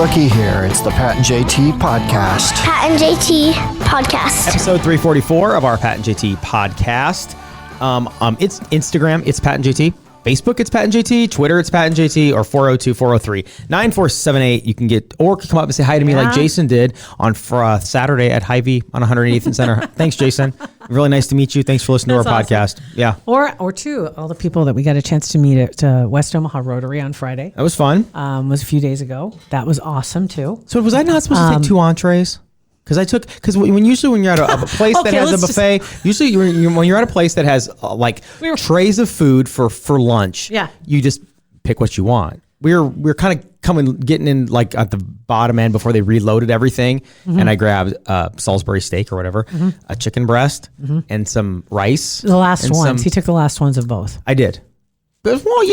Rookie here. It's the Pat and JT podcast. Pat and JT podcast. Episode 344 of our Pat and JT podcast. It's Instagram, it's Pat and JT. Facebook, it's Pat and JT. Twitter, it's Pat and JT. Or 402-403-9478. You can come up and say hi to me like Jason did on Saturday at Hy-Vee on 108th and Center. Thanks, Jason. Really nice to meet you. Thanks for listening to our podcast. Yeah. Or to all the people that we got a chance to meet at West Omaha Rotary on Friday. That was fun. Was a few days ago. That was awesome too. So was I not supposed to take 2 entrees? Because when you're at a place that has a buffet, usually when you're at a place that has trays of food for lunch, you just pick what you want. We're kind of getting in like at the bottom end before they reloaded everything, and I grabbed Salisbury steak or whatever, a chicken breast, and some rice. The last ones. He took the last ones of both. I did. But, well,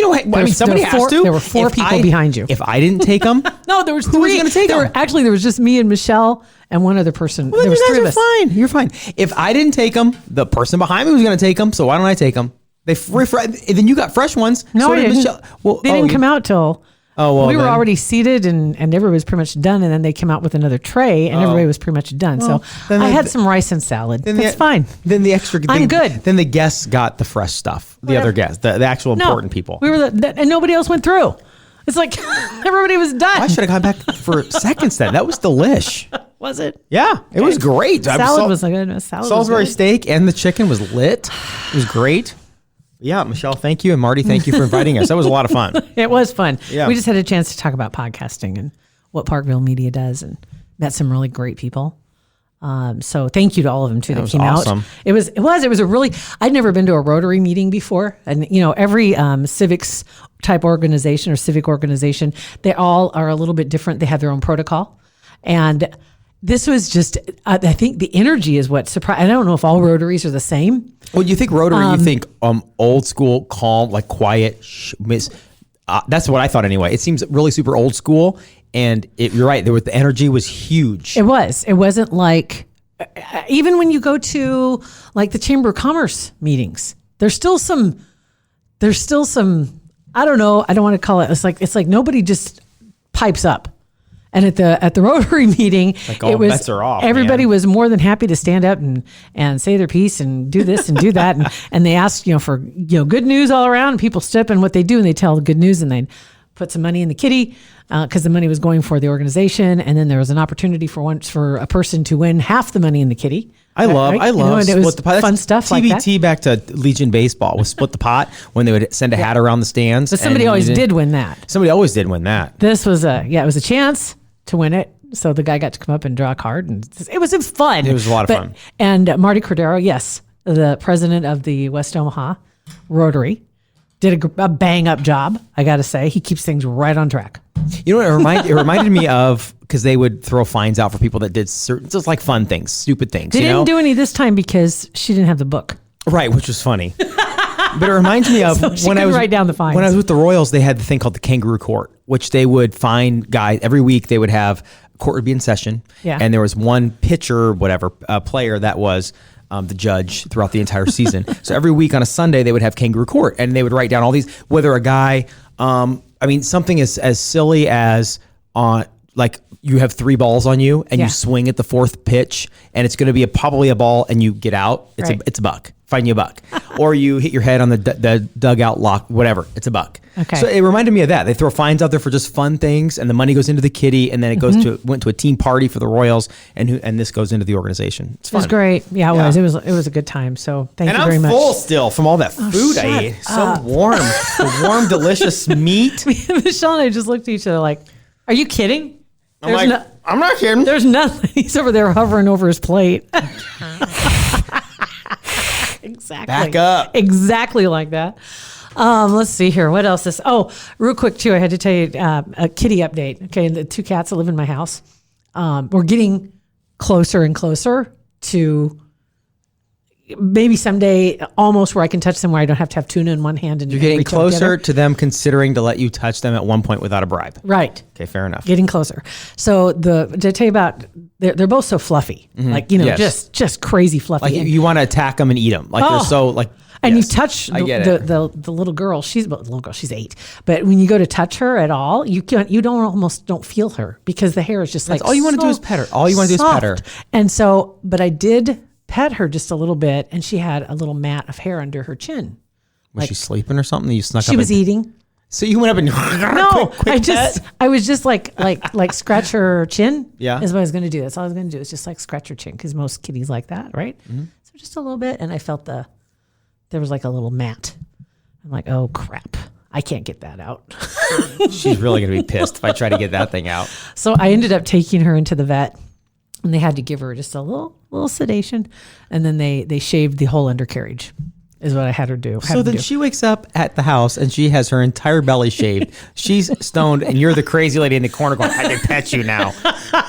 somebody has to. There were 4 people behind you. If I didn't take them, no, there was 3. Who was going to take them? Actually, there was just me and Michelle and one other person. Well, there was you 3 guys of us. Fine. You're fine. If I didn't take them, the person behind me was going to take them. So why don't I take them? Then you got fresh ones. No, so I didn't. Michelle. Well, they didn't come out till. Oh, well, we were already seated and everybody was pretty much done. And then they came out with another tray and everybody was pretty much done. So I had some rice and salad. That's fine. Then the extra. I'm good. Then the guests got the fresh stuff. The other guests, the actual important people. We were and nobody else went through. It's like everybody was done. I should have gone back for seconds then. That was delish. Was it? Yeah, it was great. Salad was good. Salisbury steak and the chicken was lit. It was great. Yeah, Michelle, thank you. And Marty, thank you for inviting us. That was a lot of fun. It was fun. Yeah. We just had a chance to talk about podcasting and what Parkville Media does and met some really great people. So thank you to all of them too that came awesome. out. It was a really, I'd never been to a Rotary meeting before. And every civics type organization or civic organization, they all are a little bit different. They have their own protocol. And this was just, I think the energy is what surprised. I don't know if all Rotaries are the same. When you think Rotary, you think old school, calm, like quiet. That's what I thought anyway. It seems really super old school. And you're right. The energy was huge. It was. It wasn't like, even when you go to like the Chamber of Commerce meetings, there's still some, I don't know. I don't want to call it. It's like nobody just pipes up. And at the Rotary meeting, it was bets are off, everybody was more than happy to stand up and say their piece and do this and do that. and they asked, for good news all around. And people step in what they do and they tell the good news and they put some money in the kitty because the money was going for the organization. And then there was an opportunity for a person to win half the money in the kitty. I love split the pot. Fun stuff TBT like that. TBT back to Legion Baseball was split the pot when they would send a hat around the stands. But somebody always did win that. Somebody always did win that. This was it was a chance to win it. So the guy got to come up and draw a card and it was fun. It was a lot of fun. And Marty Cordero, yes, the president of the West Omaha Rotary, did a bang up job. I got to say, he keeps things right on track. You know what it reminded me of, because they would throw fines out for people that did certain, just like fun things, stupid things. They didn't do any this time because she didn't have the book. Right, which was funny. But it reminds me of when I was write down the fines. When I was with the Royals, they had the thing called the Kangaroo Court, which they would fine guys every week. They would have court would be in session, and there was one pitcher, player that was the judge throughout the entire season. So every week on a Sunday, they would have Kangaroo Court, and they would write down all these. Whether a guy, something as silly as you have 3 balls on you, and you swing at the 4th pitch, and it's going to be probably a ball, and you get out. It's a buck. Fine you a buck. Or you hit your head on the dugout lock, whatever. It's a buck. Okay. So it reminded me of that. They throw fines out there for just fun things, and the money goes into the kitty, and then it went to a team party for the Royals, and this goes into the organization. It's fun. It was great. Yeah, it was. It was a good time. So thank you very much. And I'm full still from all that food I ate. So warm. The warm, delicious meat. Michelle and I just looked at each other like, "Are you kidding?" I'm not kidding. There's nothing. He's over there hovering over his plate. Exactly. Back up. Exactly like that. Let's see here. What else is? Oh, real quick too. I had to tell you a kitty update. Okay, the 2 cats that live in my house. We're getting closer and closer to maybe someday almost where I can touch them where I don't have to have tuna in one hand and You're getting reach out closer together. to them considering to let you touch them at one point without a bribe. Right. Okay, fair enough. Getting closer. So did I tell you about, they're both so fluffy, like, Yes. just crazy fluffy. Like you want to attack them and eat them. Like they're so like. And yes, you touch I get it. the little girl. She's she's 8. But when you go to touch her at all, you don't feel her because the hair is just That's all you want to do is pet her. All you want to do is pet her. And so, but I did pet her just a little bit, and she had a little mat of hair under her chin. Was she sleeping or something? You snuck up. She was eating. So you went up and No, quick pet? I was just like scratch her chin. Yeah. Is what I was going to do. That's all I was going to do. Is just like scratch her chin because most kitties like that, right? Mm-hmm. So just a little bit, and I felt there was like a little mat. I'm like, oh crap, I can't get that out. She's really going to be pissed if I try to get that thing out. So I ended up taking her into the vet, and they had to give her just a little sedation, and then they shaved the whole undercarriage. Is what I had her do. So then she wakes up at the house and she has her entire belly shaved. She's stoned and you're the crazy lady in the corner going, I can pet you now.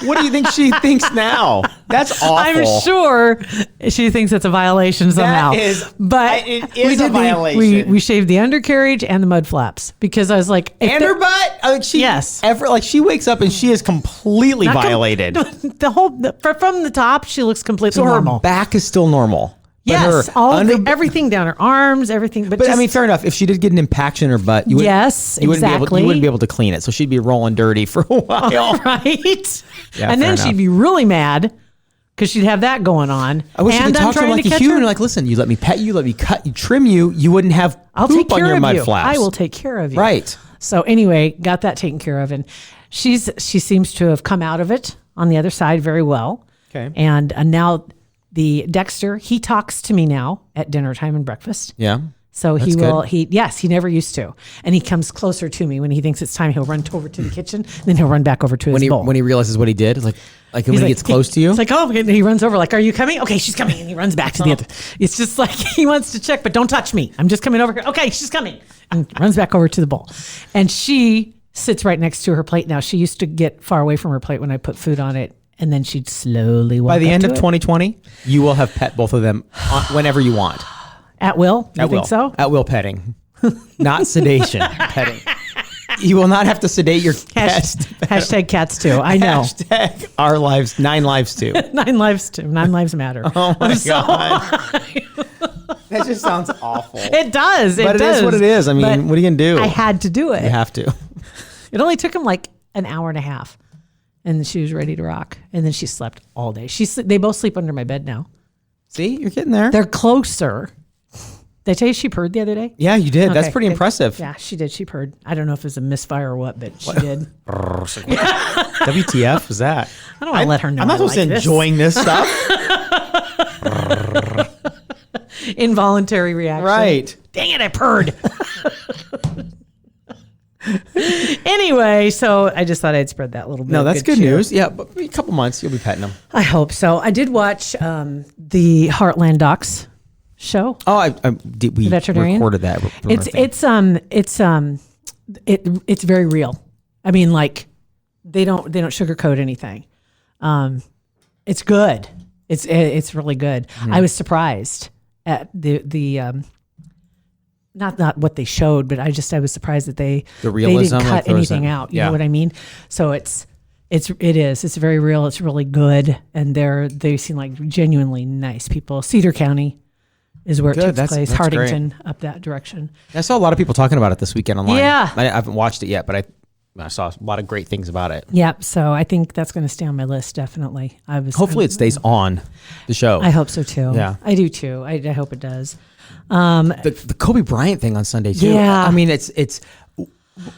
What do you think she thinks now? That's awful. I'm sure she thinks it's a violation somehow. But it is a violation. We shaved the undercarriage and the mud flaps because I was like, and her butt? Yes. She wakes up and she is completely violated. From the top, she looks completely So normal. her back is still normal. Yes, everything down her arms, everything. But I mean, fair enough. If she did get an impaction in her butt, you wouldn't be able to clean it. So she'd be rolling dirty for a while. Right. Yeah, and then enough. she'd be really mad because she'd have that going on. I wish you could talk to her like a human. Her. Like, listen, you let me pet you, let me cut you, trim you. You wouldn't have I'll poop take care on your of mud you. flaps. I will take care of you. Right. So anyway, got that taken care of, and she seems to have come out of it on the other side very well. Okay. And now the Dexter, he talks to me now at dinner time and breakfast. Yeah. So That's he will. good. He never used to, and he comes closer to me when he thinks it's time. He'll run over to the kitchen, then he'll run back over to his bowl. When he realizes what he did, like when he gets close to you, it's like, oh, and he runs over, like, are you coming? Okay, she's coming, and he runs back to the other. It's just like he wants to check, but don't touch me. I'm just coming over here. Okay, she's coming, and runs back over to the bowl, and she sits right next to her plate now. She used to get far away from her plate when I put food on it. And then she'd slowly walk by the up end to of it. 2020, you will have pet both of them whenever you want. At will? You think so? At will petting. Not sedation. Petting. You will not have to sedate your pets. Hashtag cats too. I know. Hashtag our lives, 9 lives too. 9 lives too. 9 lives matter. Oh my God. That just sounds awful. It does. But it is what it is. I mean, But what are you going to do? I had to do it. You have to. It only took him like an hour and a half. And then she was ready to rock. And then she slept all day. They both sleep under my bed now. See, you're getting there. They're closer. Did I tell you she purred the other day? Yeah, you did. That's Okay, pretty good. impressive. Yeah, she did. She purred. I don't know if it was a misfire or what, but she did. WTF was that? I don't want to let her know. I'm not supposed to be enjoying this stuff. Involuntary reaction. Right. Dang it, I purred. Anyway, so I just thought I'd spread that little bit. No, of that's good cheer. news. Yeah, but a couple months, you'll be petting them. I hope so. I did watch the Heartland Docs show. Oh, we Veterinarian? recorded that. It's very real. I mean, like they don't sugarcoat anything. It's good. It's really good. I was surprised at the not what they showed, but I was surprised that they realism, didn't cut anything out. You know what I mean? So it's very real. It's really good, and they seem like genuinely nice people. Cedar County is where it takes place. That's Hardington great. up that direction. I saw a lot of people talking about it this weekend online. Yeah. I haven't watched it yet, but I saw a lot of great things about it. Yep. So I think that's going to stay on my list. Definitely. Hopefully it stays on the show. I hope so too. Yeah. I do too. I hope it does. The Kobe Bryant thing on Sunday too. Yeah. I mean,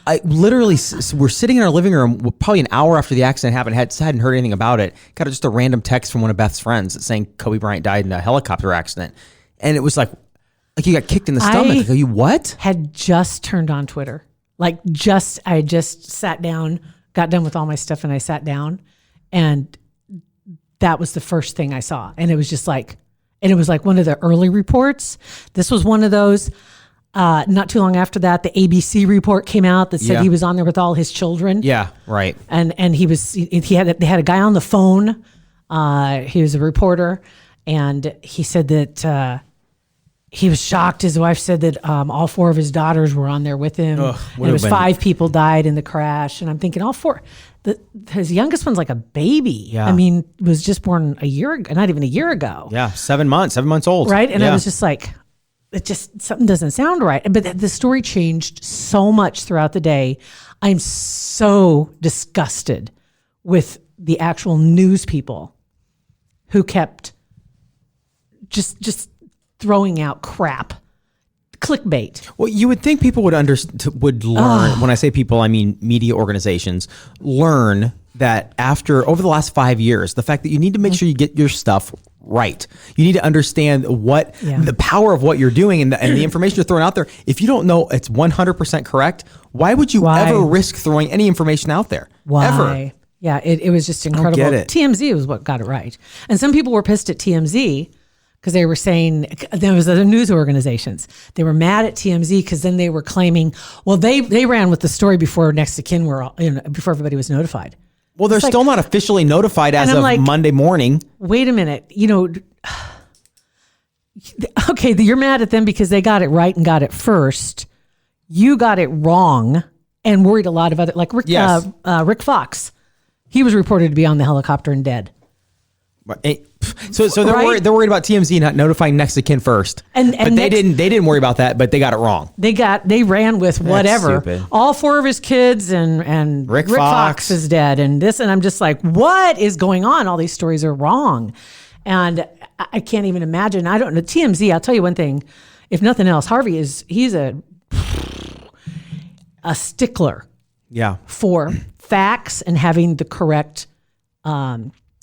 I literally, we're sitting in our living room probably an hour after the accident happened, hadn't heard anything about it. Got just a random text from one of Beth's friends saying Kobe Bryant died in a helicopter accident. And it was like you got kicked in the stomach. Like, you what? Had just turned on Twitter. I just sat down, got done with all my stuff, and I sat down, and that was the first thing I saw. And it was just like, it was like one of the early reports. This was one of those. Not too long after that, the ABC report came out that said he was on there with all his children. Yeah, right. And they had a guy on the phone. He was a reporter, And he said that he was shocked. His wife said that all 4 of his daughters were on there with him. And it was 5 people died in the crash. And I'm thinking all 4. His youngest one's like a baby. Yeah. I mean, was just born a year ago, not even a year ago. Yeah, 7 months old. Right? And yeah. I was just like, something doesn't sound right. But the story changed so much throughout the day. I'm so disgusted with the actual news people who kept just throwing out crap. Clickbait. Well, you would think people would learn. When I say people, I mean media organizations learn that over the last 5 years, the fact that you need to make sure you get your stuff right. You need to understand the power of what you're doing and the information you're throwing out there. If you don't know it's 100% correct, why would you ever risk throwing any information out there? Why? Ever? Yeah, it was just incredible. I don't get it. TMZ was what got it right. And some people were pissed at TMZ because they were saying, there was other news organizations. They were mad at TMZ because then they were claiming, well, they ran with the story before next of kin before everybody was notified. Well, they're still not officially notified as of Monday morning. Wait a minute. Okay, you're mad at them because they got it right and got it first. You got it wrong and worried a lot of other, like Rick Fox. He was reported to be on the helicopter and dead. So they're worried about TMZ not notifying next of kin first, but they didn't worry about that, but they got it wrong. They ran with whatever. Stupid. All 4 of his kids and Rick Fox is dead and this, and I'm just like, what is going on? All these stories are wrong, and I can't even imagine. I don't know TMZ. I'll tell you one thing, if nothing else, he's a stickler. Yeah. For facts and having the correct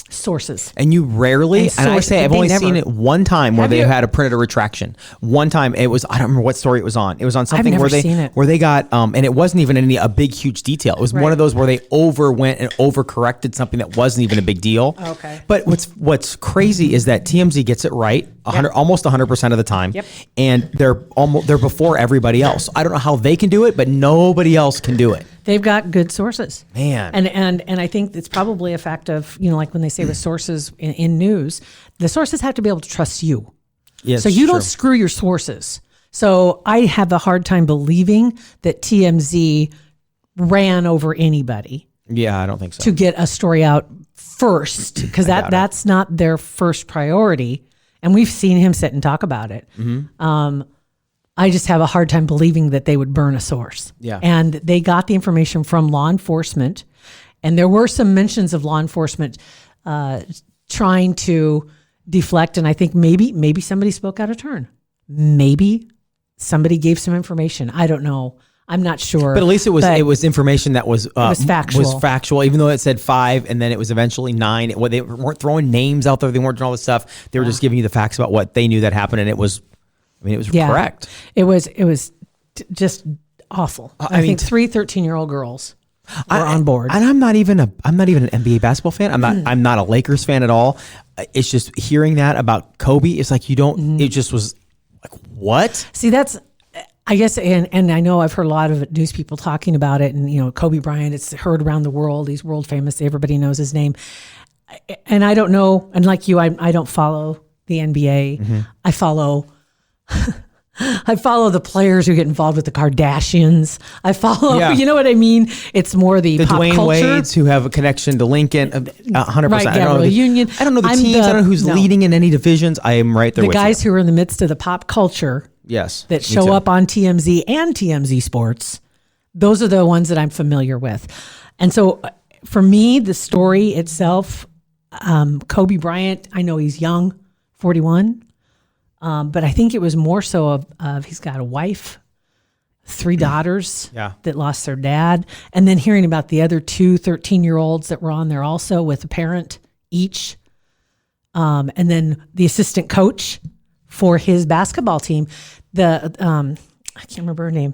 sources. And you rarely, and I say I've only seen it one time where they had a printed a retraction. One time it was, I don't remember what story it was on. It was on something where they got, and it wasn't even a big, huge detail. It was one of those where they went and overcorrected something that wasn't even a big deal. Okay. But what's crazy is that TMZ gets it right almost 100% of the time. Yep. And they're before everybody else. I don't know how they can do it, but nobody else can do it. They've got good sources. Man. And I think it's probably a fact of, like when they say with sources in news, the sources have to be able to trust you. Yes, so you don't screw your sources. So I have a hard time believing that TMZ ran over anybody. Yeah, I don't think so. To get a story out first, because that's not their first priority. And we've seen him sit and talk about it. Mm-hmm. I just have a hard time believing that they would burn a source. Yeah. And they got the information from law enforcement. And there were some mentions of law enforcement trying to deflect. And I think maybe somebody spoke out of turn. Maybe somebody gave some information. I don't know. I'm not sure. But at least it was information that was factual. Was factual, even though it said 5 and then it was eventually 9. They weren't throwing names out there. They weren't doing all this stuff. They were just giving you the facts about what they knew that happened, and it was correct. It was just awful. I think 3 13-year-old girls were on board. And I'm not even an NBA basketball fan. I'm not a Lakers fan at all. It's just hearing that about Kobe. It's like you don't. Mm-hmm. It just was like, what? See, that's. I guess, and I know I've heard a lot of news people talking about it, and Kobe Bryant, it's heard around the world. He's world famous. Everybody knows his name. And I don't know, and like you, I don't follow the NBA. Mm-hmm. I follow the players who get involved with the Kardashians. I follow, you know what I mean? It's more the pop Dwayne culture. Wades who have a connection to Lincoln, 100%. Right, I don't know Union. I don't know the teams. I don't know who's leading in any divisions. I am right there with you. The guys who are in the midst of the pop culture. Yes. That show up on TMZ and TMZ Sports. Those are the ones that I'm familiar with. And so for me, the story itself, Kobe Bryant, I know he's young, 41. But I think it was more so of he's got a wife, 3 daughters that lost their dad. And then hearing about the other 2 13-year-olds that were on there also with a parent each. And then the assistant coach for his basketball team, I can't remember her name,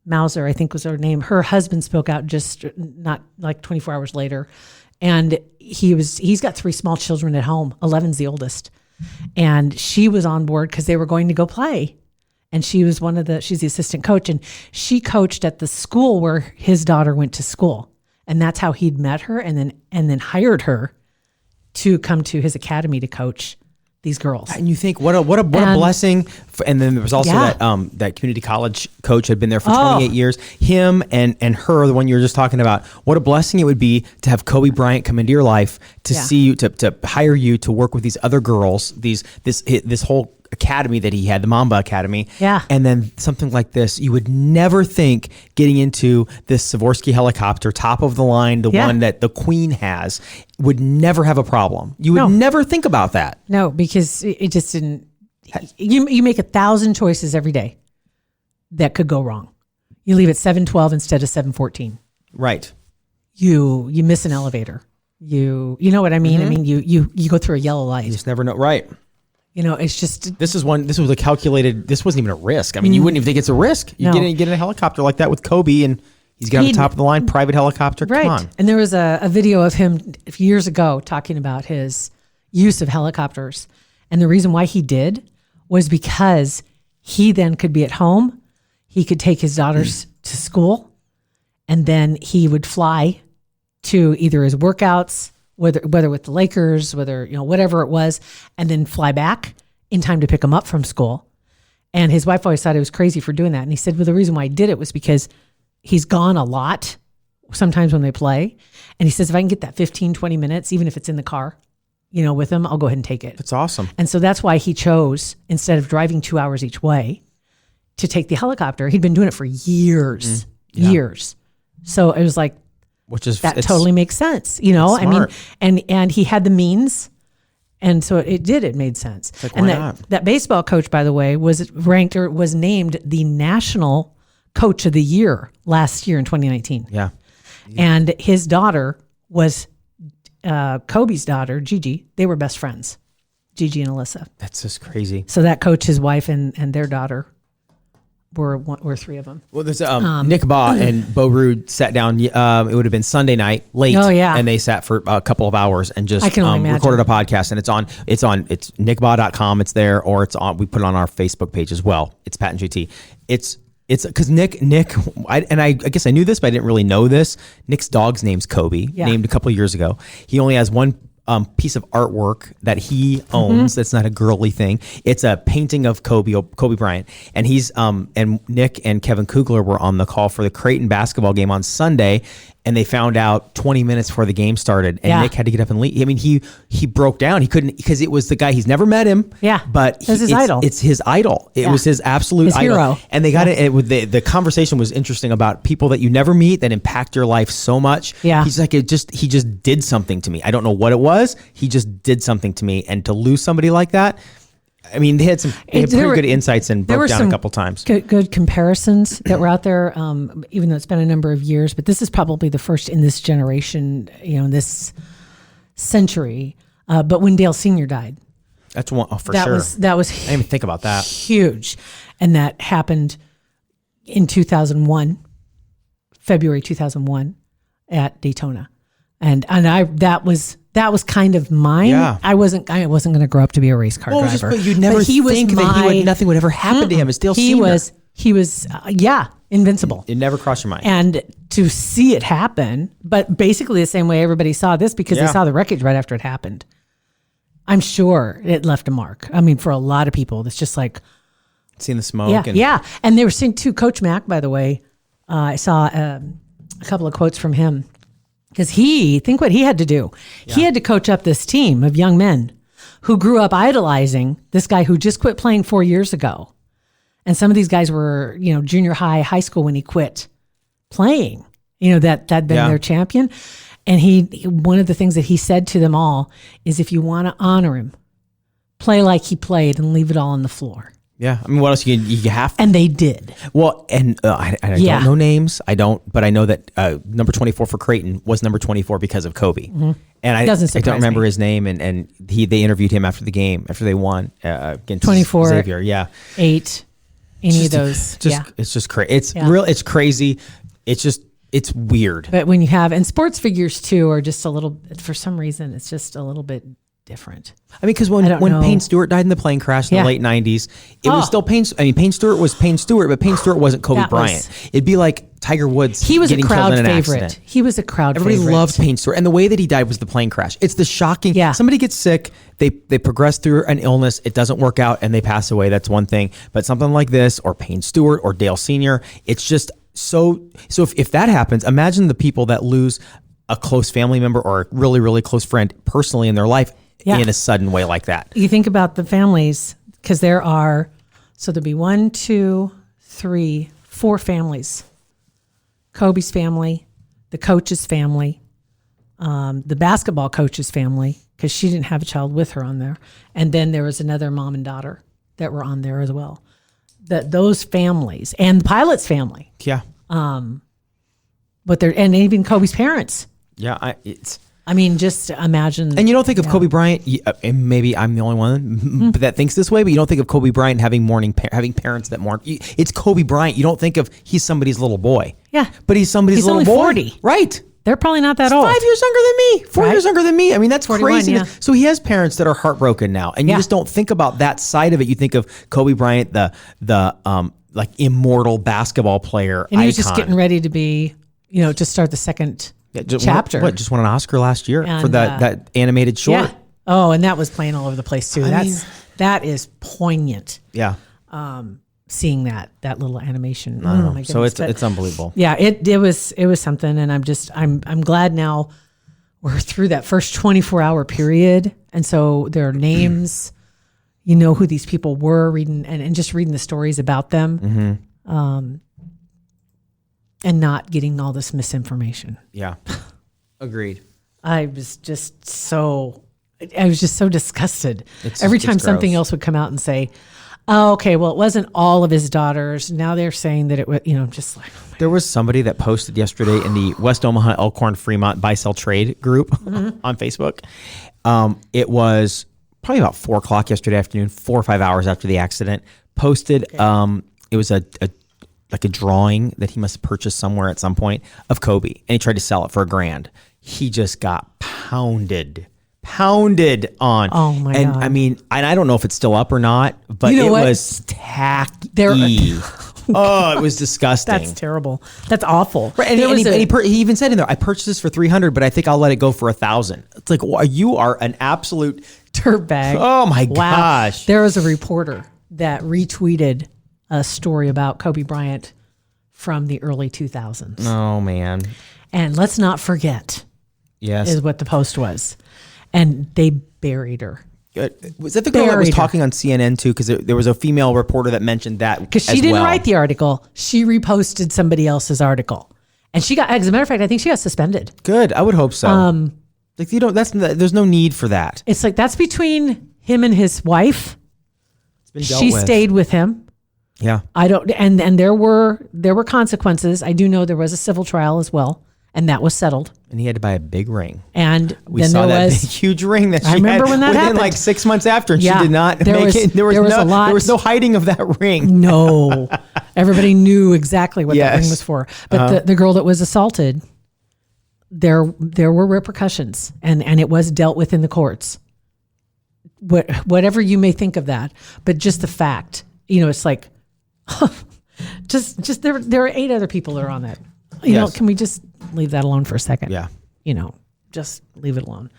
Mauser, I think was her name. Her husband spoke out just not like 24 hours later. And he's got 3 small children at home. 11's the oldest. And she was on board because they were going to go play. And she was she's the assistant coach. And she coached at the school where his daughter went to school. And that's how he'd met her and then hired her to come to his academy to coach these girls. And you think what a blessing. And then there was also that community college coach had been there for 28 years. Him and her, the one you were just talking about. What a blessing it would be to have Kobe Bryant come into your life, to see you, to hire you to work with these other girls. This whole academy that he had, the Mamba Academy. Yeah. And then something like this, you would never think getting into this Sikorsky helicopter, top of the line, the one that the Queen has, would never have a problem. You would never think about that. No, because it just didn't. You make 1,000 choices every day that could go wrong. You leave at 7:12 instead of 7:14. Right. You miss an elevator. You know what I mean? Mm-hmm. I mean, you go through a yellow light. You just never know. Right. It's just... This was a calculated... This wasn't even a risk. I mean, you wouldn't even think it's a risk. You get in a helicopter like that with Kobe, and he's got on the top of the line, private helicopter. Right. Come on. And there was a video of him years ago talking about his use of helicopters. And the reason why he did was because he then could be at home. He could take his daughters to school, and then he would fly to either his workouts, whether with the Lakers, whatever it was, and then fly back in time to pick him up from school. And his wife always thought it was crazy for doing that. And he said, well, the reason why I did it was because he's gone a lot sometimes when they play. And he says, if I can get that 15, 20 minutes, even if it's in the car, with him, I'll go ahead and take it. That's awesome. And so that's why he chose, instead of driving 2 hours each way, to take the helicopter. He'd been doing it for years. So it was like, that totally makes sense. I mean, and he had the means. And so it made sense. Like, and that baseball coach, by the way, was ranked or was named the national coach of the year last year in 2019. Yeah. And his daughter was Kobe's daughter, Gigi. They were best friends, Gigi and Alyssa. That's just crazy. So that coach, his wife, and their daughter were three of them. Well, there's Nick Baugh and Bo Ruud sat down. It would have been Sunday night, late. Oh, yeah. And they sat for a couple of hours and just recorded a podcast. And it's nickbaugh.com. It's there, or it's on. We put it on our Facebook page as well. It's Pat and JT. It's because Nick, I guess I knew this, but I didn't really know this. Nick's dog's name's Kobe, named a couple of years ago. He only has one piece of artwork that he owns. That's not a girly thing. It's a painting of Kobe Bryant. And he's and Nick and Kevin Kugler were on the call for the Creighton basketball game on Sunday, and they found out 20 minutes before the game started, and Nick had to get up and leave. I mean, he broke down. He couldn't, because it was the guy, he's never met him. Yeah. But it's his idol. It's his idol. It was his absolute idol. Hero. And they got it with the conversation was interesting about people that you never meet that impact your life so much. Yeah. He's like, he just did something to me. I don't know what it was. He just did something to me. And to lose somebody like that, I mean, they had pretty good insights and broke down a couple times. Good comparisons that were out there, even though it's been a number of years. But this is probably the first in this generation, in this century. But when Dale Sr. died, that's one for that sure. That was I didn't even think about that. Huge, and that happened in 2001, February 2001, at Daytona, and that was kind of mine. Yeah. I wasn't going to grow up to be a race car driver. But you'd never think that nothing would ever happen to him. It's Dale Sr. He was invincible. It never crossed your mind. And to see it happen, but basically the same way everybody saw this, because they saw the wreckage right after it happened. I'm sure it left a mark. I mean, for a lot of people, it's just like seeing the smoke. And they were seeing too. Coach Mack, by the way, I saw a couple of quotes from him. Because think what he had to do. Yeah. He had to coach up this team of young men who grew up idolizing this guy who just quit playing 4 years ago. And some of these guys were, junior high school when he quit playing, that'd been their champion. And one of the things that he said to them all is, if you want to honor him, play like he played and leave it all on the floor. Yeah, I mean, what else you have to? And they did. Well, and I don't know names. I don't, but I know that number 24 for Creighton was number 24 because of Kobe. Mm-hmm. And I don't remember his name. And they interviewed him after the game, after they won against 24, Xavier. Yeah, 8, any of those. It's just crazy. It's real. It's crazy. It's weird. But when you have, and sports figures too are just a little, for some reason, it's just a little bit different. I mean, because when Payne Stewart died in the plane crash in the late 90s, it was still Payne. I mean, Payne Stewart was Payne Stewart, but Payne Stewart wasn't Kobe Bryant. It'd be like Tiger Woods. He was a getting killed crowd in an favorite. accident. He was a crowd Everybody favorite. loved Payne Stewart, and the way that he died was the plane crash. It's the shocking. Yeah. Somebody gets sick, they progress through an illness, it doesn't work out, and they pass away. That's one thing. But something like this, or Payne Stewart, or Dale Sr., it's just so. If that happens, imagine the people that lose a close family member or a really, really close friend personally in their life in a sudden way like that. You think about the families, because there'll be 1, 2, 3, 4 families. Kobe's family, the coach's family, the basketball coach's family, because she didn't have a child with her on there. And then there was another mom and daughter that were on there as well. Those families, and the pilot's family. Yeah. And even Kobe's parents. Yeah. Just imagine. And you don't think of Kobe Bryant, and maybe I'm the only one that thinks this way, but you don't think of Kobe Bryant having parents that mourn. It's Kobe Bryant. You don't think of he's somebody's little boy. Yeah. But he's somebody's little only boy. 40. Right. They're probably not that He's old. 5 years younger than me. 4 Right? years younger than me. I mean, that's 41, crazy. yeah. So he has parents that are heartbroken now. And you just don't think about that side of it. You think of Kobe Bryant, the like immortal basketball player And he was icon. just getting ready to be, to start the second chapter. Just won an Oscar last year And, for that animated short. Yeah. Oh, and that was playing all over the place too. That is poignant. Yeah. Seeing that little animation. Oh my goodness. So it's unbelievable. Yeah, it was something, and I'm glad now we're through that first 24-hour period, and so their names, who these people were, reading and just reading the stories about them, and not getting all this misinformation. Yeah. Agreed. I was just so disgusted. Every time something else would come out and say, oh, okay, well, it wasn't all of his daughters. Now they're saying that it was, just like. There was somebody that posted yesterday in the West Omaha Elkhorn Fremont buy-sell trade group on Facebook. It was probably about 4 o'clock yesterday afternoon, 4 or 5 hours after the accident, posted, it was a drawing that he must have purchased somewhere at some point of Kobe, and he tried to sell it for $1,000. He just got pounded on. Oh my God. And I mean, and I don't know if it's still up or not, but it was tacky. Oh, it was disgusting. That's terrible. That's awful. Right, and he even said in there, I purchased this for $300, but I think I'll let it go for $1,000. It's like, you are an absolute dirtbag. Oh my gosh. There was a reporter that retweeted a story about Kobe Bryant from the early 2000s. Oh man. And let's not forget, is what the post was. And they buried her. Was that the girl that was talking on CNN too? Because there was a female reporter that mentioned that. Because she didn't write the article. She reposted somebody else's article. And she got, as a matter of fact, I think she got suspended. Good. I would hope so. There's no need for that. It's like, that's between him and his wife. It's been dealt she with. stayed with him. Yeah. I don't, and there were consequences. I do know there was a civil trial as well. And that was settled. And he had to buy a big ring. And we then saw there that was big, huge ring that she I remember had when that within happened. like 6 months after, and she did not there make was, it. There was no hiding of that ring. No, everybody knew exactly what that ring was for. But the girl that was assaulted, there were repercussions, and it was dealt with in the courts. Whatever you may think of that, but just the fact, it's like, just there are 8 other people that are on that. You know, can we just leave that alone for a second? Yeah. Just leave it alone.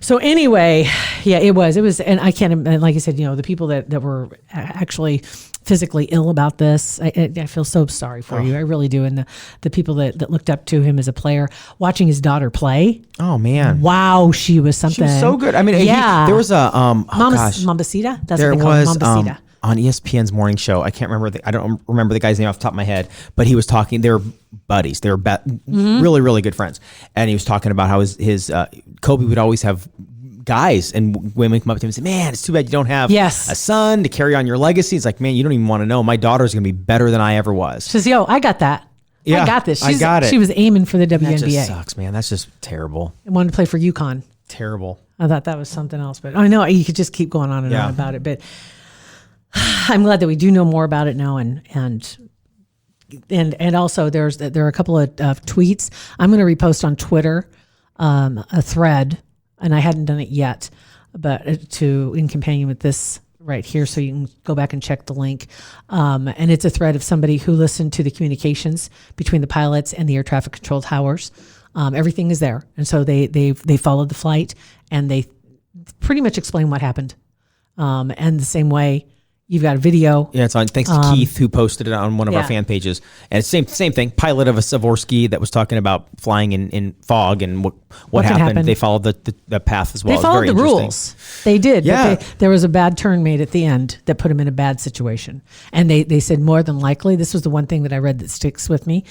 So anyway, it was, and I can't, and like I said, the people that were actually physically ill about this, I feel so sorry for you. I really do. And the people that looked up to him as a player, watching his daughter play. Oh man. Wow. She was something. She was so good. I mean, there was a, Mambacita. That's there what they call it. was, Mambacita. On ESPN's morning show, I don't remember the guy's name off the top of my head, but he was talking. They were buddies. They were really, really good friends. And he was talking about how his Kobe would always have guys and women come up to him and say, "Man, it's too bad you don't have a son to carry on your legacy." It's like, man, you don't even want to know. My daughter's going to be better than I ever was. She says, "Yo, I got that. Yeah, I got this." I got it. She was aiming for the WNBA. That just sucks, man. That's just terrible. I wanted to play for UConn. Terrible. I thought that was something else, but I know you could just keep going on and on about it, but I'm glad that we do know more about it now, and also there are a couple of tweets. I'm going to repost on Twitter a thread, and I hadn't done it yet, but in companion with this right here, so you can go back and check the link. And it's a thread of somebody who listened to the communications between the pilots and the air traffic control towers. Everything is there, and so they followed the flight, and they pretty much explain what happened. And the same way, you've got a video. Yeah, it's on. Thanks to Keith, who posted it on one of our fan pages. And it's same thing. Pilot of a Sikorsky that was talking about flying in fog and what happened. They followed the path as well. They followed the rules. They did. Yeah. But there was a bad turn made at the end that put them in a bad situation. And they said more than likely, this was the one thing that I read that sticks with me,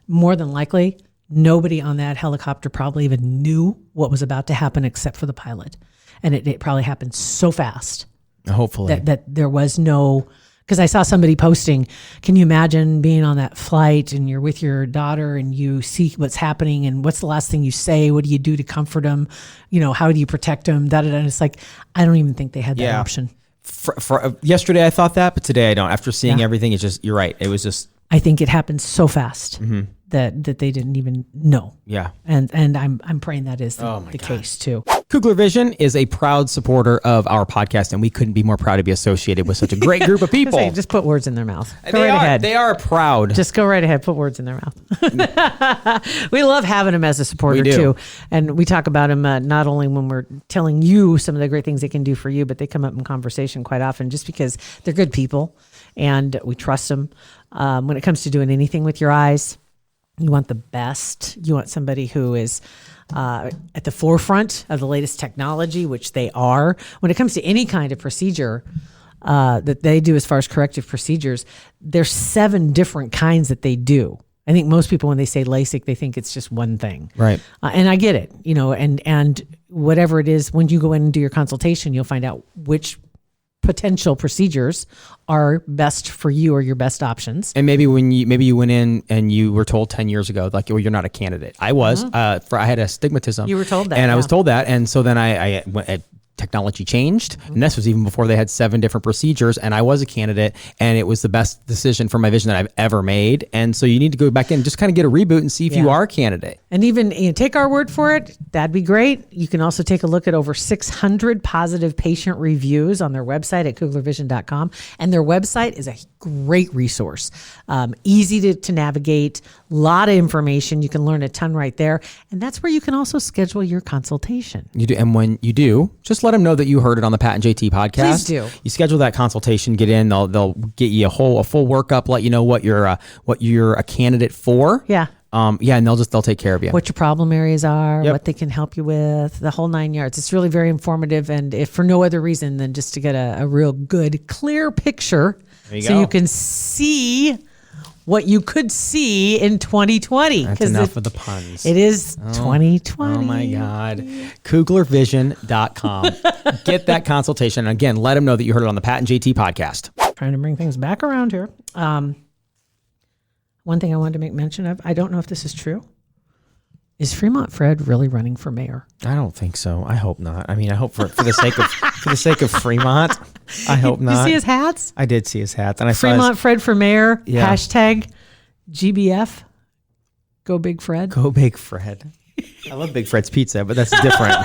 more than likely, nobody on that helicopter probably even knew what was about to happen except for the pilot. And it probably happened so fast. Hopefully. That there was no, because I saw somebody posting, can you imagine being on that flight and you're with your daughter and you see what's happening and what's the last thing you say? What do you do to comfort them? How do you protect them? And it's like, I don't even think they had that option. For yesterday I thought that, but today I don't. After seeing everything, it's just, you're right. It was just. I think it happened so fast that they didn't even know. Yeah. And I'm praying that is the case too. Kugler Vision is a proud supporter of our podcast, and we couldn't be more proud to be associated with such a great group of people. Just put words in their mouth. Go right ahead. They are proud. Just go right ahead. Put words in their mouth. We love having them as a supporter too. And we talk about them not only when we're telling you some of the great things they can do for you, but they come up in conversation quite often just because they're good people and we trust them. When it comes to doing anything with your eyes, you want the best. You want somebody who is at the forefront of the latest technology, which they are. When it comes to any kind of procedure that they do as far as corrective procedures, there's 7 different kinds that they do. I think most people, when they say LASIK, they think it's just one thing. Right. And I get it, and whatever it is, when you go in and do your consultation, you'll find out which potential procedures are best for you or your best options. And maybe you went in and you were told 10 years ago, like, well, you're not a candidate. I was, I had astigmatism. You were told that. And I was told that. And so then I went, technology changed. And this was even before they had 7 different procedures. And I was a candidate, and it was the best decision for my vision that I've ever made. And so you need to go back in and just kind of get a reboot and see if you are a candidate. And even take our word for it. That'd be great. You can also take a look at over 600 positive patient reviews on their website at kuglervision.com. And their website is a great resource. Easy to navigate, a lot of information. You can learn a ton right there. And that's where you can also schedule your consultation. You do. And when you do, just let them know that you heard it on the Pat and JT podcast. Please do. You schedule that consultation, get in, they'll get you a full workup, let you know what you're a candidate for. Yeah. And they'll take care of you. What your problem areas are, what they can help you with, the whole 9 yards. It's really very informative, and if for no other reason than just to get a real good, clear picture you can see what you could see in 2020. That's enough of the puns. It is 2020. Oh my God. KuglerVision.com. Get that consultation. And again, let them know that you heard it on the Pat and JT podcast. Trying to bring things back around here. One thing I wanted to make mention of, I don't know if this is true. Is Fremont Fred really running for mayor? I don't think so. I hope not. I mean, I hope for the sake of Fremont, I hope not. You see his hats? I did see his hats, and I Fremont saw Fred for mayor. Hashtag GBF. Go Big Fred. Go Big Fred. I love Big Fred's pizza, but that's different.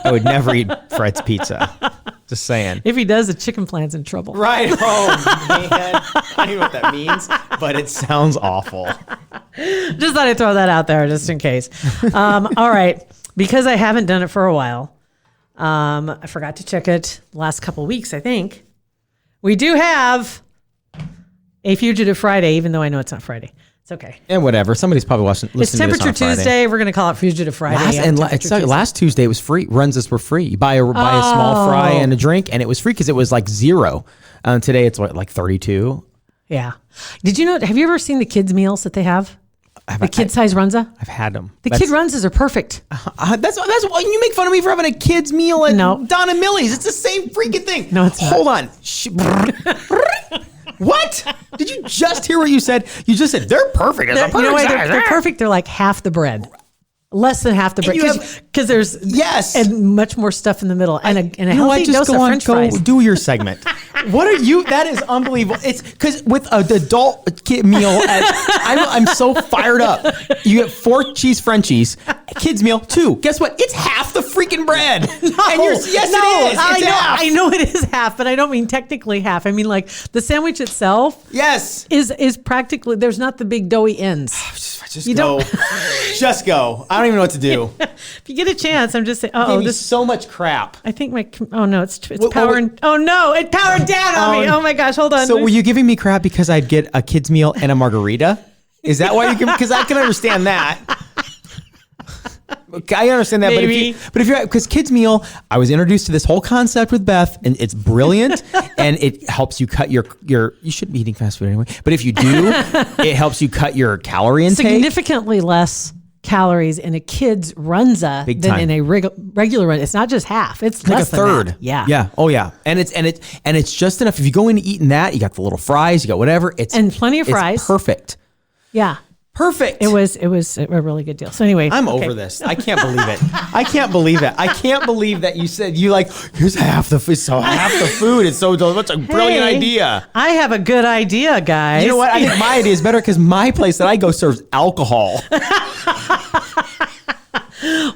I would never eat Fred's pizza. Just saying. If he does, the chicken plant's in trouble. Right. Oh, man. I don't know what that means, but it sounds awful. Just thought I'd throw that out there just in case. All right. Because I haven't done it for a while, I forgot to check it last couple weeks, I think. We do have a Fugitive Friday, even though I know it's not Friday. It's okay. And whatever. Somebody's probably listening to this on Temperature Tuesday. We're going to call it Fugitive Friday. Last Tuesday it was free. Runzas were free. You buy a small fry and a drink, and it was free because it was like 0. Today it's like 32. Yeah. Did you know? Have you ever seen the kids' meals that they have? The kid-size Runza? I've had them. The kid Runzas are perfect. That's why you make fun of me for having a kids' meal at Don and Millie's. It's the same freaking thing. No, it's not. Hold on. What? Did you just hear what you said? You just said they're perfect. They're perfect. They're like half the bread. Less than half the bread. Because there's and much more stuff in the middle. And a healthy dose of French fries. Do your segment. What are you? That is unbelievable. It's because with an adult kid meal, I'm so fired up. You get 4 cheese Frenchies, kids meal 2. Guess what? It's half the freaking bread. No, and yes, it is. It's half. I know it is half, but I don't mean technically half. I mean like the sandwich itself. Yes. Is practically, there's not the big doughy ends. Just go. Just go. I don't even know what to do. If you get a chance, I'm just saying. This so much crap. I think my. Oh no, it's powering. Oh no, it powered down on me. Oh my gosh, hold on. So were you giving me crap because I'd get a kid's meal and a margarita? Is that why you can? Because I can understand that. I understand that, Maybe. but if you're because kids meal, I was introduced to this whole concept with Beth, and it's brilliant, and it helps you cut your. You shouldn't be eating fast food anyway, but if you do, it helps you cut your calorie intake. Significantly less calories in a kid's runza than in a regular run. It's not just half; it's like less a third. Than that. Yeah, yeah, oh yeah, and it's just enough. If you go into eating that, you got the little fries, you got whatever. It's and plenty of fries. It's perfect. Yeah. Perfect. It was a really good deal. So anyway, I'm over this. I can't believe it. I can't believe it. I can't believe that you said here's half the food. So half the food. It's so what's a brilliant idea. I have a good idea, guys. You know what? I think my idea is better because my place that I go serves alcohol.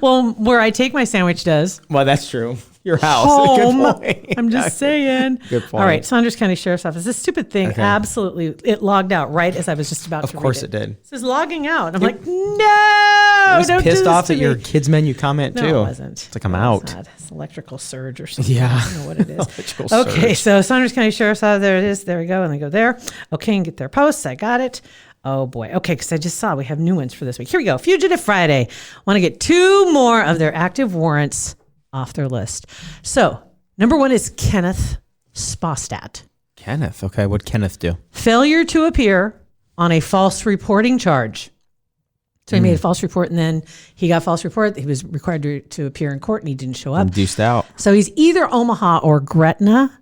Well, where I take my sandwich does. Well, that's true. Your house. Home. Good point. I'm just saying. Good point. All right, Saunders County Sheriff's Office. This stupid thing, absolutely, it logged out right as I was just about to read it. Of course it did. It says logging out. I'm like, no, I was don't pissed do this off to at me. your kids menu comment too. No, it wasn't. It's like I'm out. It's electrical surge or something. Yeah. I don't know what it is. Electrical Okay, surge. so Saunders County Sheriff's Office, there it is. There we go. And they go there. Okay, and get their posts. I got it. Oh boy. Okay, because I just saw we have new ones for this week. Here we go. Fugitive Friday. Want to get 2 more of their active warrants off their list. So, number 1 is Kenneth Spostad. Kenneth. Okay, what'd Kenneth do? Failure to appear on a false reporting charge. So he made a false report, and then he got false report. He was required to appear in court, and he didn't show up. I'm deuced out. So he's either Omaha or Gretna.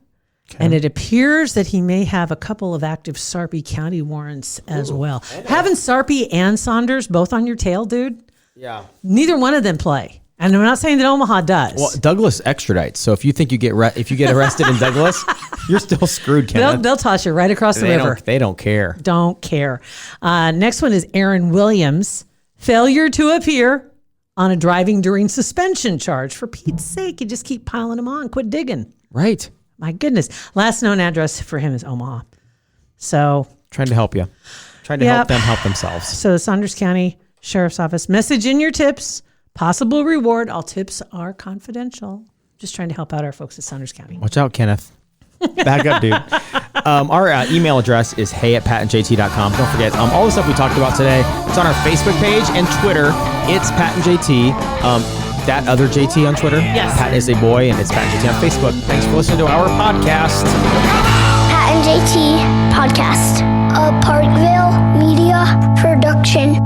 Okay. And it appears that he may have a couple of active Sarpy County warrants as well. Having Sarpy and Saunders both on your tail, dude. Yeah. Neither one of them play. And I'm not saying that Omaha does. Well, Douglas extradites. So if you think you get arrested in Douglas, you're still screwed, Kenneth. They'll toss you right across the river. They don't care. Don't care. Next one is Aaron Williams. Failure to appear on a driving during suspension charge. For Pete's sake, you just keep piling them on. Quit digging. Right. My goodness. Last known address for him is Omaha. So trying to help you. Trying to help them help themselves. So the Saunders County Sheriff's Office, message in your tips. Possible reward. All tips are confidential. Just trying to help out our folks at Saunders County. Watch out, Kenneth. Back up, dude. Our email address is hey@patandjt.com. Don't forget, all the stuff we talked about today, it's on our Facebook page and Twitter. It's Pat and JT. That other JT on Twitter. Yes. Pat is a boy, and it's Pat and JT on Facebook. Thanks for listening to our podcast. Pat and JT Podcast, a Parkville Media Production.